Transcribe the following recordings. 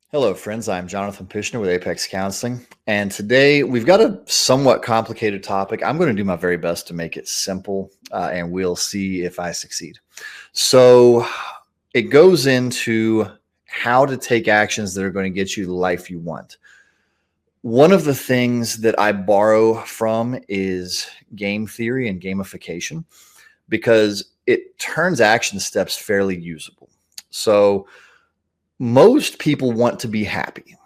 Hello, friends. I'm Jonathan Pishner with Apex Counseling. And today we've got a somewhat complicated topic. I'm going to do my very best to make it simple, and we'll see if I succeed. So it goes into how to take actions that are going to get you the life you want. One of the things that I borrow from is game theory and gamification because it turns action steps fairly usable. So most people want to be happy,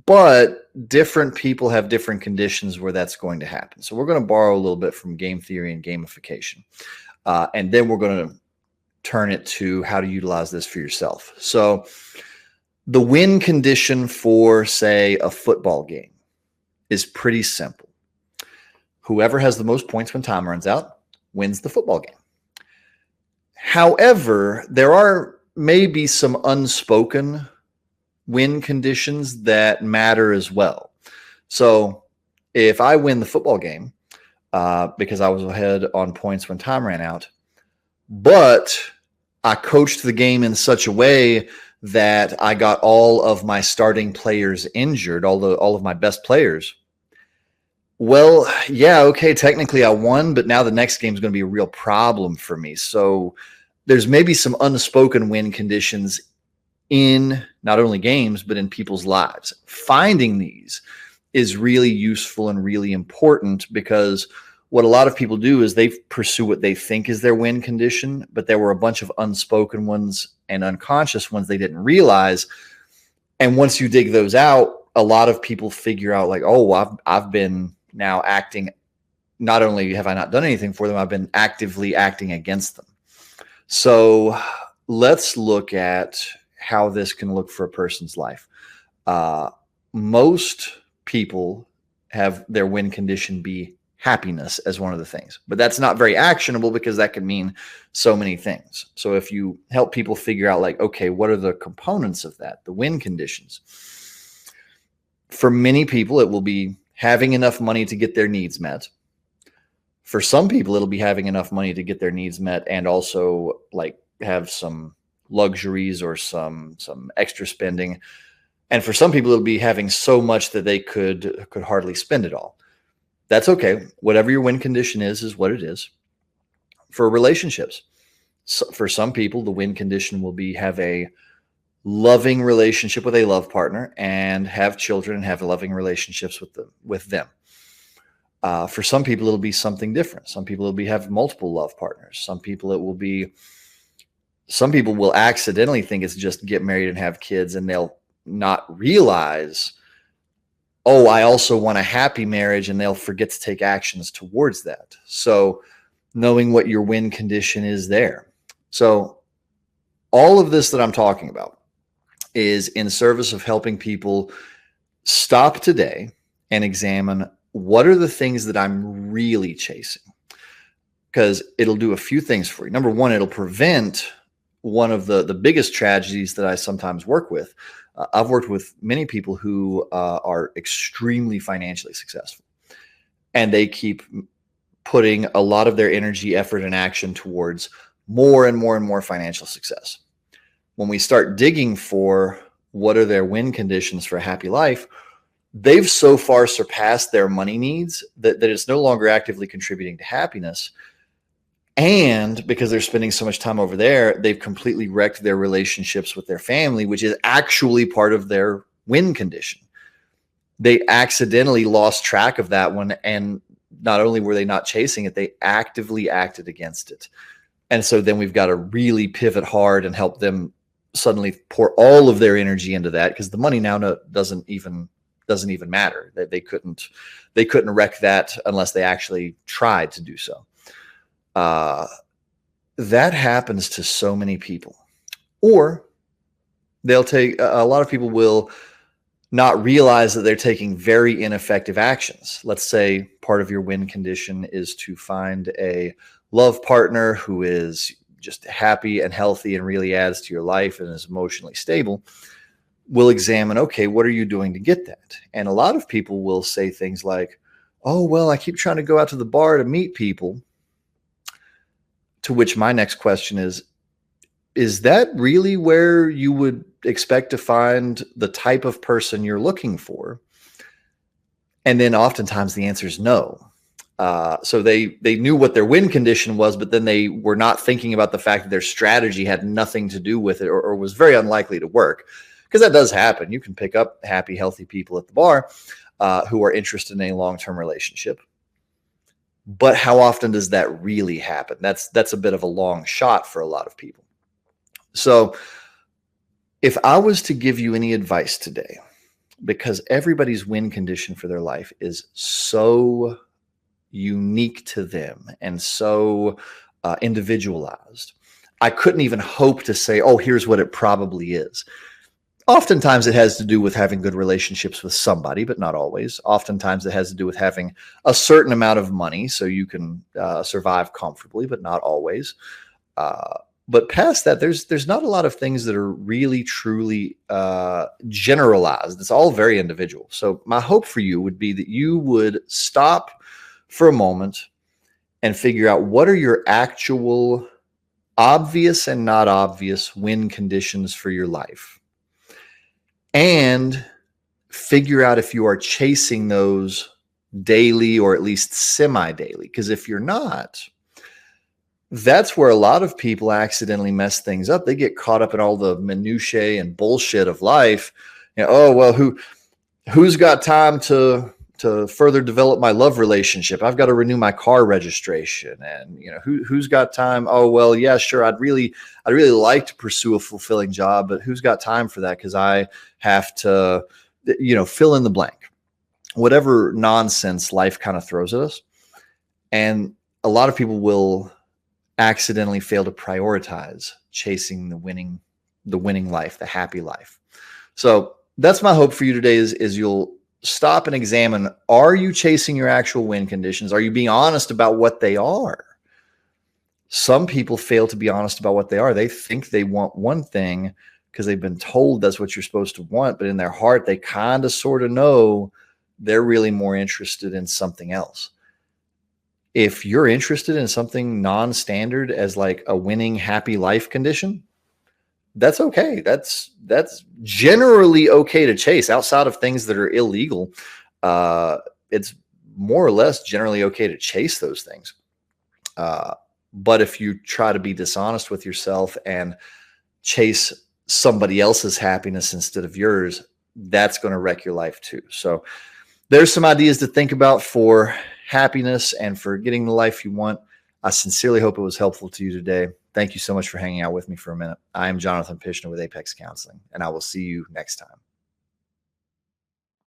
but different people have different conditions where that's going to happen. So we're going to borrow a little bit from game theory and gamification. And then we're going to turn it to how to utilize this for yourself. So the win condition for, say, a football game is pretty simple. Whoever has the most points when time runs out wins the football game. However, there are maybe some unspoken win conditions that matter as well. So if I win the football game because I was ahead on points when time ran out, but I coached the game in such a way that I got all of my starting players injured, all of my best players, well, yeah, okay, technically I won, but now the next game is going to be a real problem for me. So there's maybe some unspoken win conditions in not only games, but in people's lives. Finding these is really useful and really important because what a lot of people do is they pursue what they think is their win condition, but there were a bunch of unspoken ones and unconscious ones they didn't realize. And once you dig those out, a lot of people figure out like, oh, I've been now acting, not only have I not done anything for them, I've been actively acting against them. So let's look at how this can look for a person's life. Most people have their win condition be happiness as one of the things, but that's not very actionable because that can mean so many things. So if you help people figure out like, okay, what are the components of that, the win conditions? For many people, it will be having enough money to get their needs met. For some people, it'll be having enough money to get their needs met and also like have some luxuries or some extra spending. And for some people, it'll be having so much that they could hardly spend it all. That's okay. Whatever your win condition is what it is. For relationships, so for some people, the win condition will be have a loving relationship with a love partner and have children and have loving relationships with them. For some people, it'll be something different. Some people will have multiple love partners. Some people will accidentally think it's just get married and have kids, and they'll not realize, oh, I also want a happy marriage, and they'll forget to take actions towards that. So knowing what your win condition is there. So all of this that I'm talking about is in service of helping people stop today and examine what are the things that I'm really chasing, because it'll do a few things for you. Number one, it'll prevent one of the biggest tragedies that I sometimes work with. I've worked with many people who are extremely financially successful, and they keep putting a lot of their energy, effort, and action towards more and more and more financial success. When we start digging for what are their win conditions for a happy life, they've so far surpassed their money needs that it's no longer actively contributing to happiness. And because they're spending so much time over there, they've completely wrecked their relationships with their family, which is actually part of their win condition. They accidentally lost track of that one. And not only were they not chasing it, they actively acted against it. And so then we've got to really pivot hard and help them suddenly pour all of their energy into that, because the money now doesn't even matter. They couldn't wreck that unless they actually tried to do so. That happens to so many people. Or they'll take, a lot of people will not realize that they're taking very ineffective actions. Let's say part of your win condition is to find a love partner who is just happy and healthy and really adds to your life and is emotionally stable. We'll examine, okay, what are you doing to get that? And a lot of people will say things like, oh, well, I keep trying to go out to the bar to meet people. To which my next question is that really where you would expect to find the type of person you're looking for. And then oftentimes the answer is no. So they knew what their win condition was, but then they were not thinking about the fact that their strategy had nothing to do with it, or was very unlikely to work. Because that does happen. You can pick up happy, healthy people at the bar who are interested in a long-term relationship. But how often does that really happen? That's a bit of a long shot for a lot of people. So if I was to give you any advice today, because everybody's win condition for their life is so unique to them and so individualized, I couldn't even hope to say, oh, here's what it probably is. Oftentimes it has to do with having good relationships with somebody, but not always. Oftentimes it has to do with having a certain amount of money so you can survive comfortably, but not always. But past that, there's not a lot of things that are really, truly generalized. It's all very individual. So my hope for you would be that you would stop for a moment and figure out what are your actual obvious and not obvious win conditions for your life. And figure out if you are chasing those daily or at least semi-daily. Because if you're not, that's where a lot of people accidentally mess things up. They get caught up in all the minutiae and bullshit of life. You know, oh, well, who's got time to further develop my love relationship? I've got to renew my car registration. And, you know, who's got time? Oh, well, yeah, sure. I'd really like to pursue a fulfilling job, but who's got time for that? Because I have to, you know, fill in the blank, whatever nonsense life kind of throws at us. And a lot of people will accidentally fail to prioritize chasing the winning life, the happy life. So that's my hope for you today is you'll stop and examine, are you chasing your actual win conditions? Are you being honest about what they are? Some people fail to be honest about what they are. They think they want one thing because they've been told that's what you're supposed to want, but in their heart, they kind of sort of know they're really more interested in something else. If you're interested in something non-standard as like a winning, happy life condition, that's okay. That's generally okay to chase outside of things that are illegal. It's more or less generally okay to chase those things. But if you try to be dishonest with yourself and chase somebody else's happiness instead of yours, that's going to wreck your life too. So there's some ideas to think about for happiness and for getting the life you want. I sincerely hope it was helpful to you today. Thank you so much for hanging out with me for a minute. I am Jonathan Pishner with Apex Counseling, and I will see you next time.